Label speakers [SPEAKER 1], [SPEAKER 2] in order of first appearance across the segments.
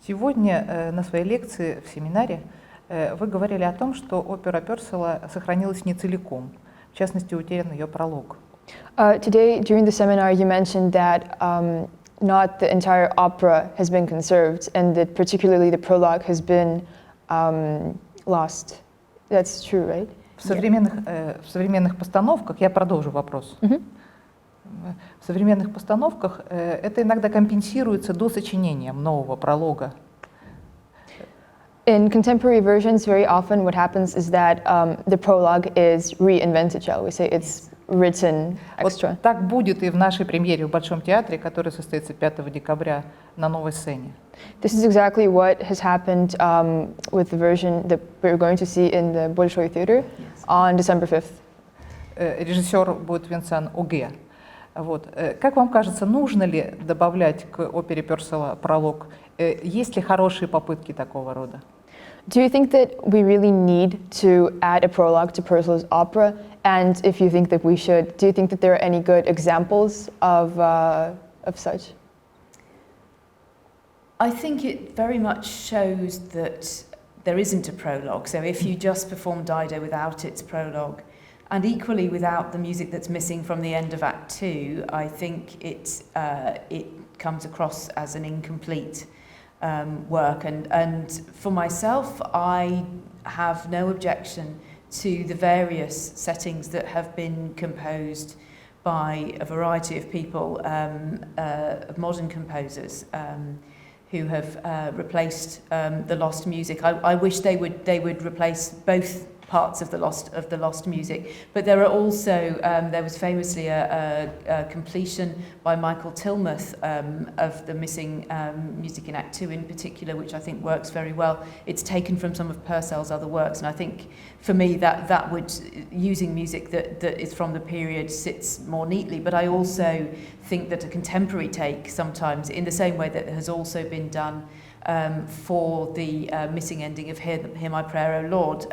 [SPEAKER 1] Сегодня на своей лекции в семинаре вы говорили о том, что опера Перселла сохранилась не целиком, в частности, утерян ее пролог.
[SPEAKER 2] Today, during the seminar, you mentioned that not the entire opera has been conserved, and that particularly the prologue has been lost. That's true, right?
[SPEAKER 1] В современных постановках, я продолжу вопрос, в современных постановках это иногда компенсируется досочинением нового пролога.
[SPEAKER 2] In contemporary versions, very often what happens is that the prologue is reinvented, shall we say, it's written extra.
[SPEAKER 1] Вот так будет и в нашей премьере в Большом театре, которая состоится 5 декабря на новой сцене.
[SPEAKER 2] This is exactly what has happened with the version that we're going to see in the Большого theater on December 5th.
[SPEAKER 1] Режиссер будет Винсан Оге. Вот. Как вам кажется, нужно ли добавлять к опере Перселла пролог? Есть ли хорошие попытки такого рода?
[SPEAKER 2] Do you think that we really need to add a prologue to Persella's opera? And if you think that we should, do you think that there are any good examples of such?
[SPEAKER 3] I think it very much shows that there isn't a prologue. So if you just perform Dido without its prologue, and equally without the music that's missing from the end of Act 2, I think it comes across as an incomplete work. And for myself, I have no objection to the various settings that have been composed by a variety of people, of modern composers, who have replaced the lost music. I wish they would replace both parts of the lost music, but there are also there was famously a completion by Michael Tilmuth of the missing music in Act 2 in particular, which I think works very well. It's taken from some of Purcell's other works, and I think for me that would, using music that is from the period, sits more neatly. But I also think that a contemporary take sometimes, in the same way that has also been done for the missing ending of Hear My Prayer, O Lord.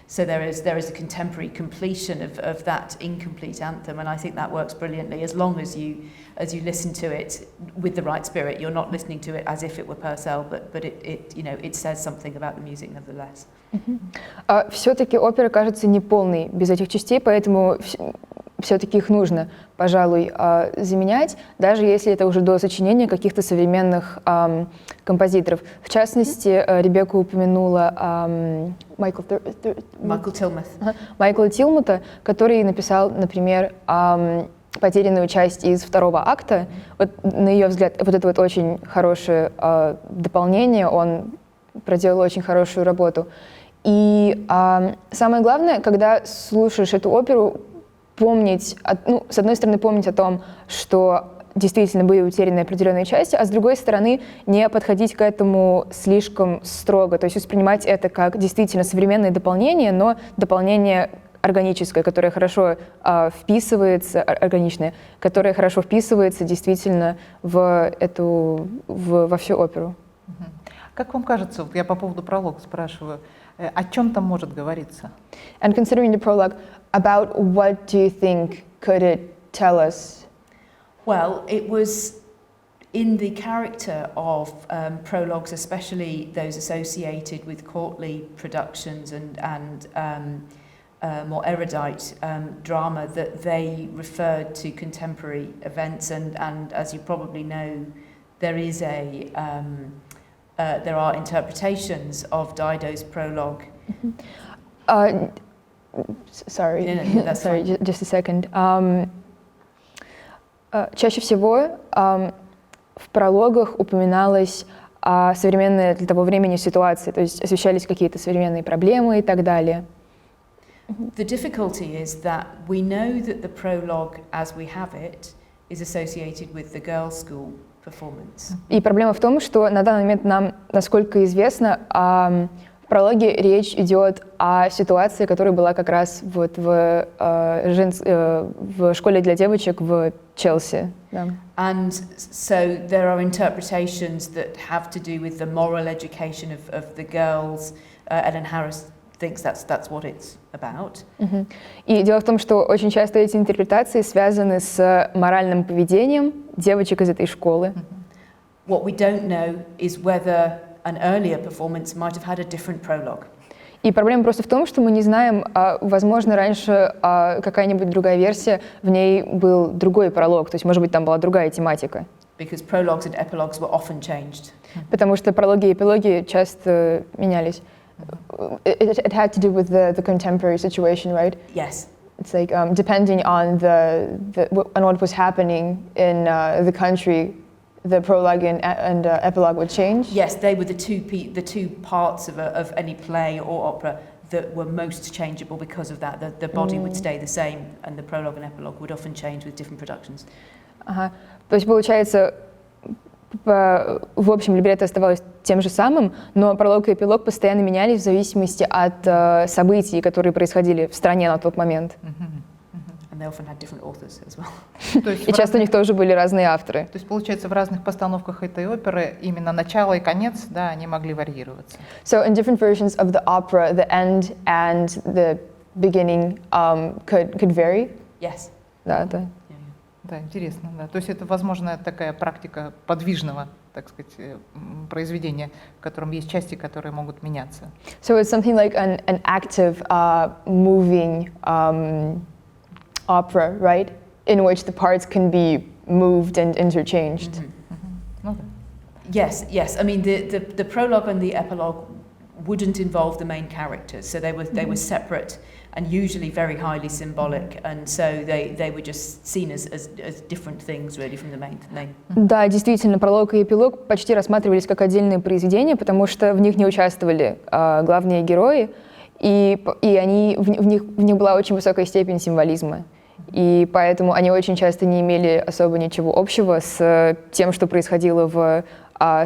[SPEAKER 3] So there is a contemporary completion of that incomplete anthem, and I think that works brilliantly as long as you listen to it with the right spirit. You're not listening to it as if it were Purcell, but it says something about the music nevertheless.
[SPEAKER 2] Все-таки опера кажется неполной без этих частей, поэтому все-таки их нужно, пожалуй, заменять, даже если это уже до сочинения каких-то современных композиторов. В частности, Ребекка упомянула Майкла Тилмута, который написал, например, потерянную часть из второго акта. Вот, на ее взгляд, вот это вот очень хорошее дополнение, он проделал очень хорошую работу. И самое главное, когда слушаешь эту оперу, помнить, с одной стороны, помнить о том, что действительно были утеряны определенные части, а с другой стороны, не подходить к этому слишком строго, то есть воспринимать это как действительно современное дополнение, но дополнение органическое, которое хорошо вписывается, органичное, которое хорошо вписывается действительно во всю оперу.
[SPEAKER 1] Как вам кажется, я по поводу пролога спрашиваю, о чем там может говориться?
[SPEAKER 2] And considering the prologue, about what do you think could it tell us?
[SPEAKER 3] Well, it was in the character of prologues, especially those associated with courtly productions and more erudite drama, that they referred to contemporary events. And as you probably know, there are interpretations of Dido's prologue.
[SPEAKER 2] Sorry,
[SPEAKER 3] No, that's
[SPEAKER 2] sorry,
[SPEAKER 3] fine.
[SPEAKER 2] just a second. Чаще всего в прологах упоминалась современная для того времени ситуация, то есть освещались какие-то современные проблемы и так далее.
[SPEAKER 3] The difficulty is that we know that the prologue, as we have it, is associated with the girls' school performance.
[SPEAKER 2] И проблема в том, что на данный момент нам, насколько известно, в прологе речь идет о ситуации, которая была как раз вот в школе для девочек в Челси. Да.
[SPEAKER 3] And so there are interpretations that have to do with the moral education of the girls. Ellen Harris thinks that's what it's about.
[SPEAKER 2] И дело в том, что очень часто эти интерпретации связаны с моральным поведением девочек из этой школы.
[SPEAKER 3] What we don't know is whether an earlier performance might have had a different prologue.
[SPEAKER 2] И проблема просто в том, что мы не знаем, возможно, раньше какая-нибудь другая версия, в ней был другой пролог, то есть, может быть, там была другая тематика.
[SPEAKER 3] Because prologues and epilogues were often changed.
[SPEAKER 2] Потому что прологи и эпилоги часто менялись. It had to do with the contemporary situation, right?
[SPEAKER 3] Yes.
[SPEAKER 2] It's like depending on on what was happening in the country, the prologue and epilogue would change.
[SPEAKER 3] Yes, they were the two parts of any play or opera that were most changeable because of that. The body would stay the same, and the prologue and epilogue would often change with different productions.
[SPEAKER 2] Ага. То есть получается, в общем, либретто оставалось тем же самым, но пролог и эпилог постоянно менялись в зависимости от событий, которые происходили в стране на тот момент.
[SPEAKER 3] And they often had different authors as well.
[SPEAKER 2] И часто у них тоже были разные авторы.
[SPEAKER 1] То есть, получается, в разных постановках этой оперы именно начало и конец, да, они могли варьироваться.
[SPEAKER 2] So in different versions of the opera, the end and the beginning could vary.
[SPEAKER 3] Yes.
[SPEAKER 2] Да, да.
[SPEAKER 1] Да, интересно, да. То есть это, возможно, такая практика подвижного, так сказать, произведения, в котором есть части, которые могут меняться.
[SPEAKER 2] So it's something like an active, moving opera, right? In which the parts can be moved and interchanged.
[SPEAKER 1] Ну да.
[SPEAKER 3] Yes, yes. I mean, the prologue and the epilogue wouldn't involve the main characters, so they were separate and usually very highly symbolic, and so they were just seen as different things really from the main.
[SPEAKER 2] Да, действительно, пролог и эпилог почти рассматривались как отдельные произведения, потому что в них не участвовали главные герои, и в них была очень высокая степень символизма. И поэтому они очень часто не имели особо ничего общего с тем, что происходило в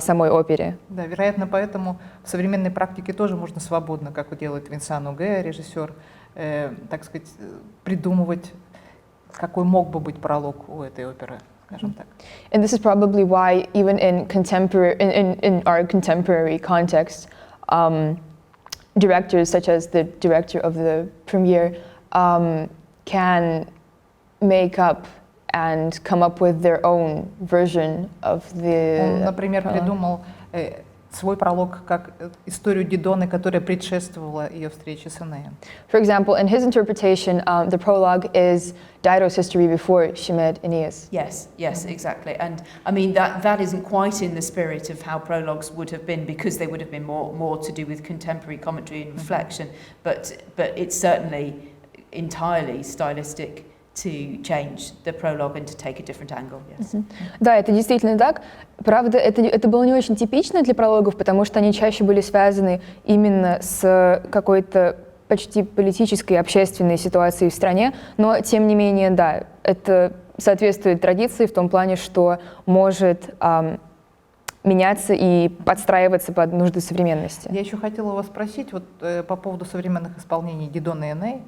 [SPEAKER 2] самой опере.
[SPEAKER 1] Да, вероятно, поэтому в современной практике тоже можно свободно, как делает Винсан Оге, режиссер, так сказать, придумывать, какой мог бы быть пролог у этой оперы, скажем так.
[SPEAKER 2] And this is probably why even in our contemporary context, directors such as the director of the premiere can make up and come up with their own version of the.
[SPEAKER 1] Он, например, придумал свой пролог как историю Дидоны, которая предшествовала ее встрече с Энеем.
[SPEAKER 2] For example, in his interpretation, the prologue is Dido's history before she met Aeneas.
[SPEAKER 3] Yes, yes, exactly. And I mean that isn't quite in the spirit of how prologues would have been, because they would have been more to do with contemporary commentary and reflection. But it's certainly entirely stylistic to change the prologue and to take a different angle. Yes.
[SPEAKER 2] Да, это действительно так. Правда, это было не очень типично для прологов, потому что они чаще были связаны именно с какой-то почти политической, общественной ситуацией в стране, но тем не менее, да, это соответствует традиции в том плане, что может меняться и подстраиваться под нужды современности.
[SPEAKER 1] Я еще хотела вас спросить вот по поводу современных исполнений Дидона и Эней.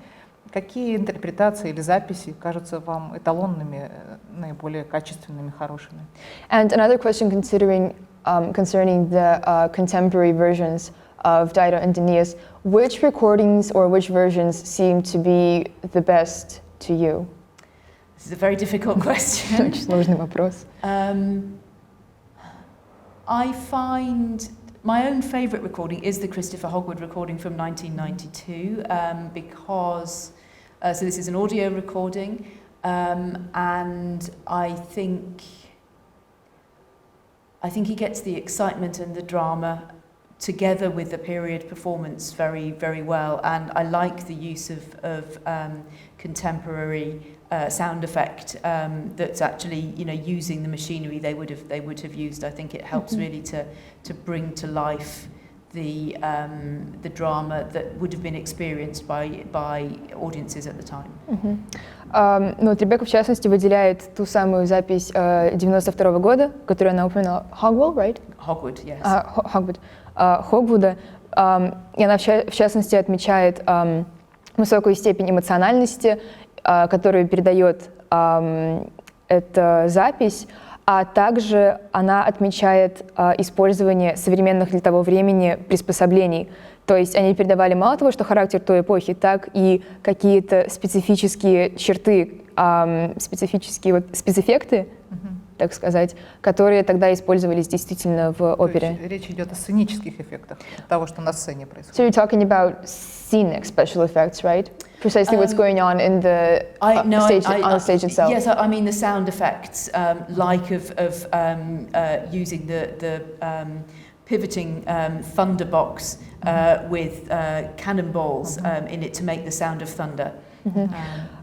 [SPEAKER 1] Какие интерпретации или записи кажутся вам эталонными, наиболее качественными, хорошими?
[SPEAKER 2] And another question concerning the contemporary versions of Dido and Aeneas, which recordings or which versions seem to be the best to you?
[SPEAKER 3] This is a very difficult question.
[SPEAKER 2] Очень сложный вопрос.
[SPEAKER 3] I find my own favourite recording is the Christopher Hogwood recording from 1992, because so this is an audio recording, and I think he gets the excitement and the drama together with the period performance very, very well, and I like the use of contemporary sound effect that's actually, you know, using the machinery they would have used. I think it helps really to bring to life the drama that would have been experienced by audiences at the time.
[SPEAKER 2] Ну, вот Ребекка, в частности, выделяет ту самую запись 92 года, которую она упоминала, Hogwood, right?
[SPEAKER 3] Hogwood, yes.
[SPEAKER 2] Хогвуда, и она, в частности, отмечает высокую степень эмоциональности, которую передает эта запись, а также она отмечает использование современных для того времени приспособлений. То есть они передавали мало того, что характер той эпохи, так и какие-то специфические черты, специфические вот спецэффекты, так сказать, которые тогда использовались действительно в опере.
[SPEAKER 1] То есть речь идет о сценических эффектах того, что на сцене происходит.
[SPEAKER 2] So you're talking about scenic special effects, right? Precisely what's going on in the on the stage itself.
[SPEAKER 3] Yes, I mean the sound effects, like of using the pivoting thunderbox with cannonballs in it to make the sound of thunder.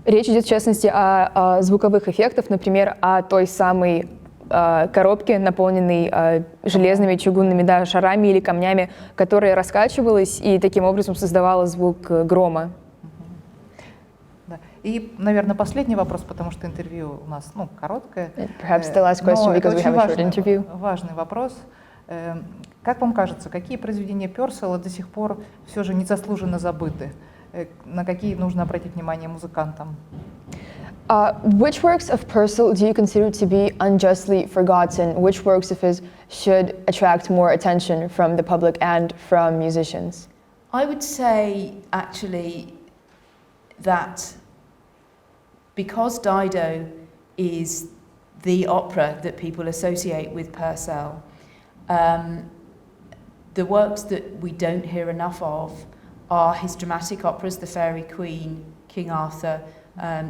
[SPEAKER 2] Речь идет в частности о звуковых эффектах, например, о той самой коробке, наполненной железными чугунными шарами или камнями, которая раскачивалась и таким образом создавала звук грома.
[SPEAKER 1] Да. И, наверное, последний вопрос, потому что интервью у нас короткое.
[SPEAKER 2] Perhaps the last question, because we have a short interview.
[SPEAKER 1] Важный вопрос. Как вам кажется, какие произведения Перселла до сих пор все же незаслуженно забыты? На какие нужно обратить внимание музыкантам?
[SPEAKER 2] Which works of Perselл do you consider to be unjustly forgotten? Which works of his should attract more attention from the public and from musicians?
[SPEAKER 3] I would say, actually, that because Dido is the opera that people associate with Purcell, the works that we don't hear enough of are his dramatic operas, The Fairy Queen, King Arthur,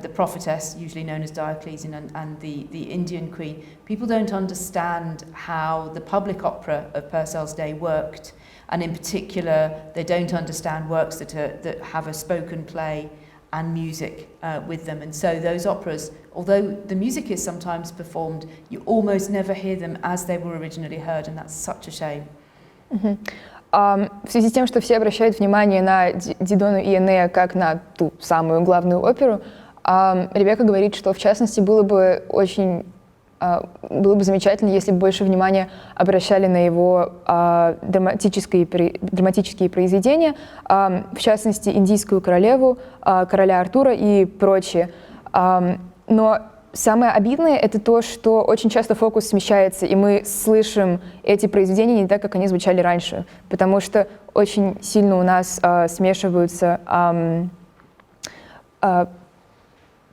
[SPEAKER 3] the Prophetess, usually known as Diocletian, and the Indian Queen. People don't understand how the public opera of Purcell's day worked, and in particular, they don't understand works that have a spoken play and music with them. And so those operas, although the music is sometimes performed, you almost never hear them as they were originally heard, and that's such a shame.
[SPEAKER 2] В связи с тем, что все обращают внимание на Дидону и Энея как на ту самую главную оперу, Ребекка говорит, что в частности было бы замечательно, если бы больше внимания обращали на его драматические произведения, в частности, «Индийскую королеву», «Короля Артура» и прочее. Но самое обидное — это то, что очень часто фокус смещается, и мы слышим эти произведения не так, как они звучали раньше, потому что очень сильно у нас смешиваются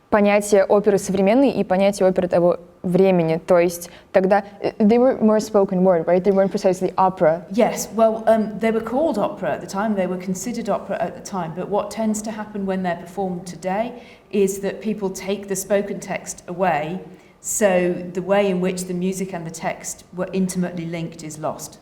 [SPEAKER 2] понятие оперы современной и понятие оперы того времени. То есть тогда they were more spoken word, right? They weren't precisely opera.
[SPEAKER 3] Yes, well, they were called opera at the time. They were considered opera at the time. But what tends to happen when they're performed today is that people take the spoken text away, so the way in which the music and the text were intimately linked is lost.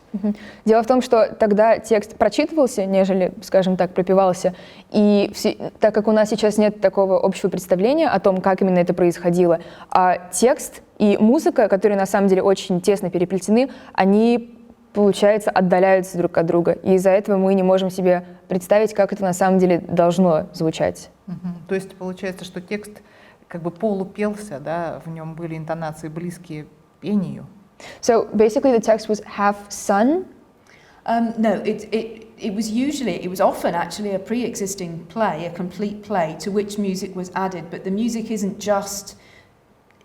[SPEAKER 2] Дело в том, что тогда текст прочитывался, нежели, скажем так, пропевался, и так как у нас сейчас нет такого общего представления о том, как именно это происходило, а текст и музыка, которые на самом деле очень тесно переплетены, они, получается, отдаляются друг от друга, и из-за этого мы не можем себе представить, как это на самом деле должно звучать.
[SPEAKER 1] То есть получается, что текст как бы полупелся, да, в нем были интонации близкие пению.
[SPEAKER 2] So basically the text was half sung?
[SPEAKER 3] No, it was often actually a pre-existing play, a complete play to which music was added, but the music isn't just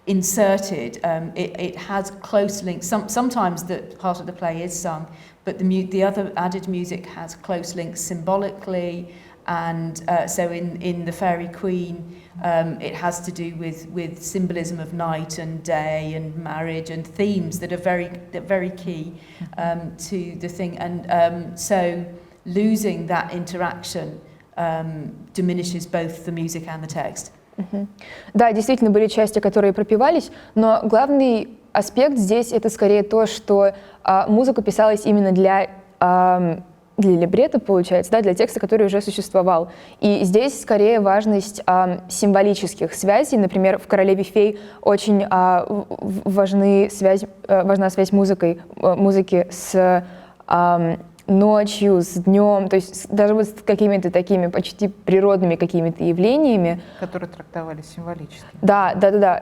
[SPEAKER 3] inserted, it has close links. Sometimes the part of the play is sung, but the other added music has close links symbolically, and so in The Fairy Queen, it has to do with symbolism of night and day and marriage and themes that are very key to the thing, and so losing that interaction diminishes both the music and the text.
[SPEAKER 2] Да, действительно были части, которые пропевались, но главный аспект здесь это скорее то, что музыка писалась именно для либретто, получается, да, для текста, который уже существовал. И здесь скорее важность символических связей. Например, в «Королеве фей» очень важна связь музыки с ночью, с днем, то есть даже вот с какими-то такими почти природными какими-то явлениями.
[SPEAKER 1] Которые трактовались символически.
[SPEAKER 2] Да.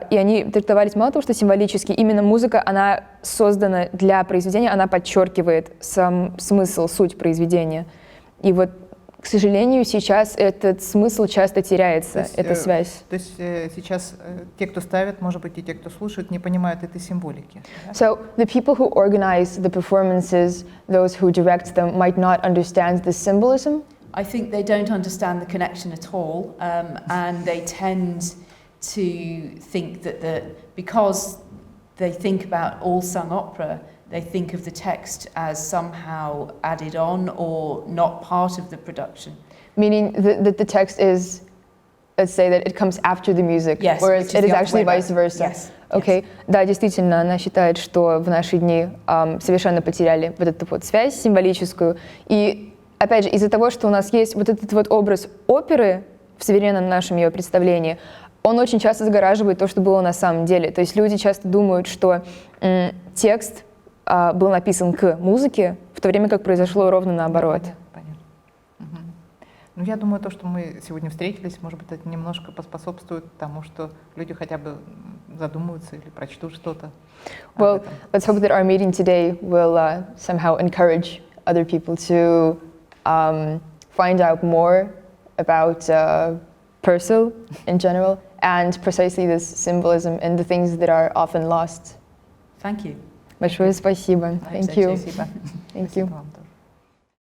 [SPEAKER 2] И они трактовались мало того, что символически, именно музыка, она создана для произведения, она подчеркивает сам смысл, суть произведения. И вот, к сожалению, сейчас этот смысл часто теряется, эта связь.
[SPEAKER 1] То есть сейчас те, кто ставит, может быть, и те, кто слушает, не понимают этой символики.
[SPEAKER 2] So the people who organize the performances, those who direct them, might not understand the symbolism.
[SPEAKER 3] I think they don't understand the connection at all, and they tend to think that because they think about all-sung opera, they think of the text as somehow added on or not part of the production.
[SPEAKER 2] Meaning that the text is, let's say that it comes after the music,
[SPEAKER 3] Yes,
[SPEAKER 2] whereas it is actually vice versa.
[SPEAKER 3] Yes.
[SPEAKER 2] Окей, да, действительно, она считает, что в наши дни совершенно потеряли вот эту вот связь символическую. И, опять же, из-за того, что у нас есть вот этот вот образ оперы в современном нашем ее представлении, он очень часто загораживает то, что было на самом деле. То есть люди часто думают, что текст был написан к музыке, в то время как произошло ровно наоборот.
[SPEAKER 1] Понятно. Угу. Ну, я думаю, то, что мы сегодня встретились, может быть, это немножко поспособствует тому, что люди хотя бы задумаются или прочтут что-то.
[SPEAKER 2] Well, let's hope that our meeting today will somehow encourage other people to find out more about Persil in general and precisely this symbolism and the things that are often lost.
[SPEAKER 3] Thank you.
[SPEAKER 2] Большое спасибо. Thank you.
[SPEAKER 1] Спасибо.
[SPEAKER 2] Thank you.
[SPEAKER 1] Спасибо вам.